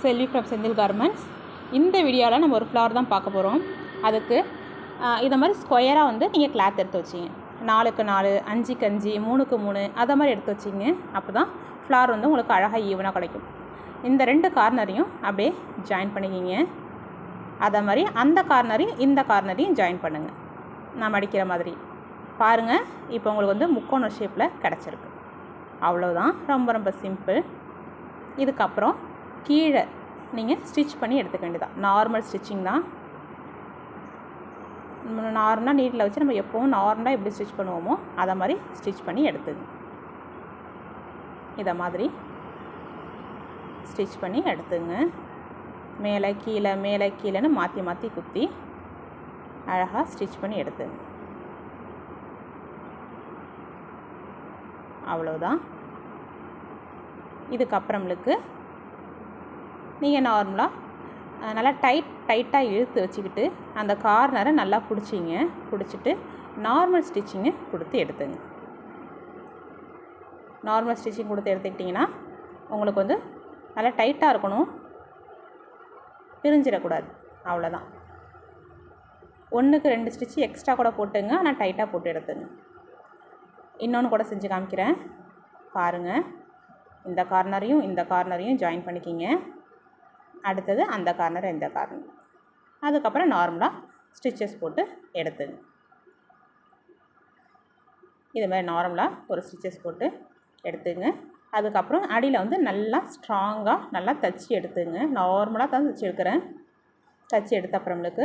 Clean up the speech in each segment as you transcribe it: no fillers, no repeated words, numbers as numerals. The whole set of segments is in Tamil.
Selvi from Senthil garments. இந்த வீடியோவில் நம்ம ஒரு ஃப்ளார் தான் பார்க்க போகிறோம். அதுக்கு இதை மாதிரி ஸ்கொயராக வந்து நீங்கள் கிளாத் எடுத்து வச்சிங்க. 4க்கு 4, 5க்கு 5, 3க்கு 3 அதை மாதிரி எடுத்து வச்சிங்க. அப்போ தான் ஃப்ளார் வந்து உங்களுக்கு அழகாக ஈவனாக கிடைக்கும். இந்த 2 கார்னரையும் அப்படியே ஜாயின் பண்ணிக்கிங்க. அதை மாதிரி அந்த கார்னரையும் இந்த கார்னரையும் ஜாயின் பண்ணுங்கள். நான் மடிக்கிற மாதிரி பாருங்கள். இப்போ உங்களுக்கு வந்து முக்கோண ஷேப்பில் கிடச்சிருக்கு. அவ்வளோதான், ரொம்ப ரொம்ப சிம்பிள். இதுக்கப்புறம் கீழே நீங்கள் ஸ்டிச் பண்ணி எடுத்துக்க வேண்டியதான். நார்மல் ஸ்டிச்சிங் தான். நார்மலாக நீட்டில் வச்சு நம்ம எப்போவும் நார்மலாக எப்படி ஸ்டிச் பண்ணுவோமோ அதை மாதிரி ஸ்டிச் பண்ணி எடுத்துங்க. இதை மாதிரி ஸ்டிச் பண்ணி எடுத்துங்க. மேலே கீழே மேலே கீழேன்னு மாற்றி மாற்றி குத்தி அழகாக ஸ்டிச் பண்ணி எடுத்துங்க. அவ்வளோதான். இதுக்கப்புறம்லுக்கு நீங்கள் நார்மலாக நல்லா டைட்டாக இழுத்து வச்சுக்கிட்டு அந்த கார்னரை நல்லா பிடிச்சிட்டு நார்மல் ஸ்டிச்சிங்கு கொடுத்து எடுத்துங்க. நார்மல் ஸ்டிச்சிங் கொடுத்து எடுத்துக்கிட்டிங்கன்னா உங்களுக்கு வந்து நல்லா டைட்டாக இருக்கணும், பிரிஞ்சிடக்கூடாது. அவ்வளோதான். 1க்கு 2 ஸ்டிச்சு எக்ஸ்ட்ரா கூட போட்டுங்க, ஆனால் டைட்டாக போட்டு எடுத்துங்க. இன்னொன்று கூட செஞ்சு காமிக்கிறேன் பாருங்கள். இந்த கார்னரையும் ஜாயின் பண்ணிக்கிங்க. அடுத்தது அந்த கார்னர் இந்த கார்னர். அதுக்கப்புறம் நார்மலாக ஸ்டிச்சஸ் போட்டு எடுத்துங்க. இது மாதிரி நார்மலாக ஒரு ஸ்டிச்சஸ் போட்டு எடுத்துங்க. அதுக்கப்புறம் அடியில் வந்து நல்லா ஸ்ட்ராங்காக நல்லா தச்சு எடுத்துங்க. நார்மலாக தான் தச்சு எடுக்கிறேன். தச்சு எடுத்த அப்புறம்லுக்கு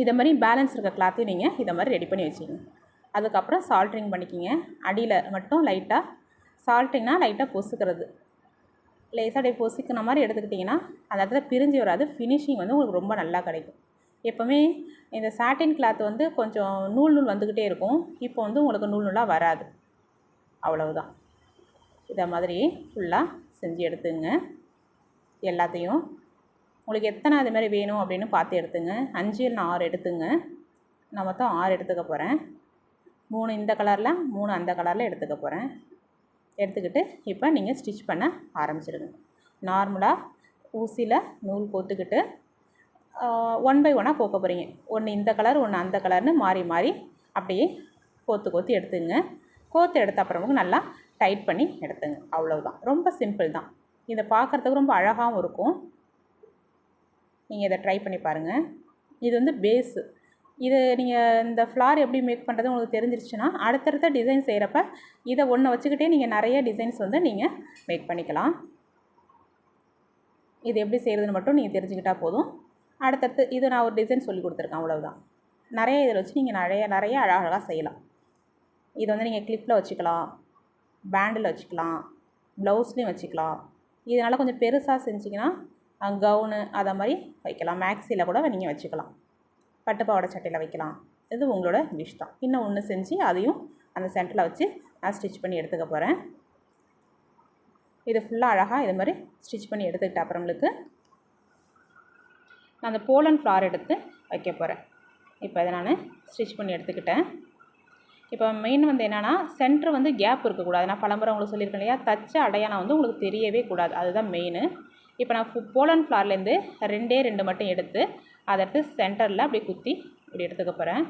இதை மாதிரி பேலன்ஸ் இருக்க கிளாத்தையும் நீங்கள் இதை மாதிரி ரெடி பண்ணி வச்சுங்க. அதுக்கப்புறம் சால்ட்ரிங் பண்ணிக்கிங்க. அடியில் மட்டும் லைட்டாக சால்ட்ரிங்னால் லைட்டாக பொசுக்கிறது, லேசாக அப்படியே பொசிக்கிற மாதிரி எடுத்துக்கிட்டிங்கன்னா அந்த இடத்துல பிரிஞ்சு வராது. ஃபினிஷிங் வந்து உங்களுக்கு ரொம்ப நல்லா கிடைக்கும். எப்போவுமே இந்த சாட்டின் கிளாத் வந்து கொஞ்சம் நூல் வந்துக்கிட்டே இருக்கும். இப்போ வந்து உங்களுக்கு நூலாக வராது. அவ்வளவுதான். இதை மாதிரி ஃபுல்லாக செஞ்சு எடுத்துங்க. எல்லாத்தையும் உங்களுக்கு எத்தனை அது மாதிரி வேணும் அப்படின்னு பார்த்து எடுத்துங்க. 5 இல்லைனா 6 எடுத்துங்க. நான் மொத்தம் 6 எடுத்துக்க போகிறேன். 3 இந்த கலரில், 3 அந்த கலரில் எடுத்துக்க போகிறேன். எடுத்துக்கிட்டு இப்போ நீங்கள் ஸ்டிச் பண்ண ஆரம்பிச்சிடுங்க. நார்மலாக ஊசியில் நூல் கோத்துக்கிட்டு 1 பை 1 கோக்க போகிறீங்க. ஒன்று இந்த கலர், ஒன்று அந்த கலர்னு மாறி மாறி அப்படியே கோத்து எடுத்துங்க. கோத்து எடுத்த அப்புறமும் நல்லா டைட் பண்ணி எடுத்துங்க. அவ்வளவுதான். ரொம்ப சிம்பிள் தான். இதை பார்க்குறதுக்கு ரொம்ப அழகாகவும் இருக்கும். நீங்கள் இதை ட்ரை பண்ணி பாருங்கள். இது வந்து பேஸு. இது நீங்கள் இந்த ஃப்ளார் எப்படி மேக் பண்ணுறது உங்களுக்கு தெரிஞ்சிருச்சுன்னா அடுத்தடுத்த டிசைன் செய்கிறப்ப இதை ஒன்று வச்சுக்கிட்டே நீங்கள் நிறைய டிசைன்ஸ் வந்து நீங்கள் மேக் பண்ணிக்கலாம். இது எப்படி செய்கிறதுன்னு மட்டும் நீங்கள் தெரிஞ்சுக்கிட்டால் போதும். அடுத்தடுத்து இது நான் ஒரு டிசைன் சொல்லி கொடுத்துருக்கேன். அவ்வளவுதான். நிறைய இதில் வச்சு நீங்கள் நிறைய அழகாக செய்யலாம். இது வந்து நீங்கள் கிளிப்பில் வச்சுக்கலாம், பேண்டில் வச்சுக்கலாம், ப்ளவுஸ்லேயும் வச்சுக்கலாம். இதனால் கொஞ்சம் பெருசாக செஞ்சிங்கன்னா கவுனு அதை மாதிரி வைக்கலாம். மேக்ஸியில் கூட நீங்கள் வச்சுக்கலாம். பட்டுப்பாவாடை சட்டையில் வைக்கலாம். இது உங்களோட விஷ் தான். இன்னும் ஒன்று செஞ்சு அதையும் அந்த சென்டரில் வச்சு நான் ஸ்டிச் பண்ணி எடுத்துக்க போகிறேன். இது ஃபுல்லாக அழகாக இது மாதிரி ஸ்டிச் பண்ணி எடுத்துக்கிட்ட அப்புறம்லுக்கு நான் அந்த போலன் ஃப்ளார் எடுத்து வைக்க போகிறேன். இப்போ இதை நான் ஸ்டிச் பண்ணி எடுத்துக்கிட்டேன். இப்போ மெயின் வந்து என்னென்னா சென்டர் வந்து கேப் இருக்கக்கூடாது. நான் பலமுறை உங்களுக்கு சொல்லியிருக்கேன் இல்லையா, தச்ச அடையாளம் வந்து உங்களுக்கு தெரியவே கூடாது. அதுதான் மெயின். இப்போ நான் போலன் ஃப்ளார்லேருந்து 2 மட்டும் எடுத்து அதை எடுத்து சென்டரில் அப்படியே குத்தி இப்படி எடுத்துக்க போகிறேன்.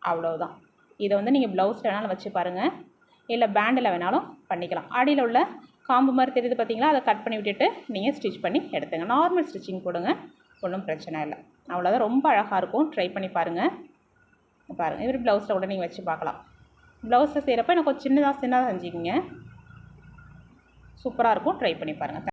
அவ்வளோதான். இதை வந்து நீங்கள் ப்ளவுஸில் வேணாலும் வச்சு பாருங்கள், இல்லை பேண்டில் வேணாலும் பண்ணிக்கலாம். அடியில் உள்ள காம்பு மாதிரி தெரியுது பார்த்தீங்களா, அதை கட் பண்ணி விட்டுட்டு நீங்கள் ஸ்டிச் பண்ணி எடுத்துங்க. நார்மல் ஸ்டிச்சிங் போடுங்க, ஒன்றும் பிரச்சனை இல்லை. அவ்வளோதான். ரொம்ப அழகாக இருக்கும். ட்ரை பண்ணி பாருங்கள். பாருங்கள், இது ப்ளவுஸில் கூட நீங்கள் வச்சு பார்க்கலாம். ப்ளவுஸில் செய்கிறப்ப எனக்கு கொஞ்சம் சின்னதாக செஞ்சுக்கிங்க. சூப்பராக இருக்கும். ட்ரை பண்ணி பாருங்கள்.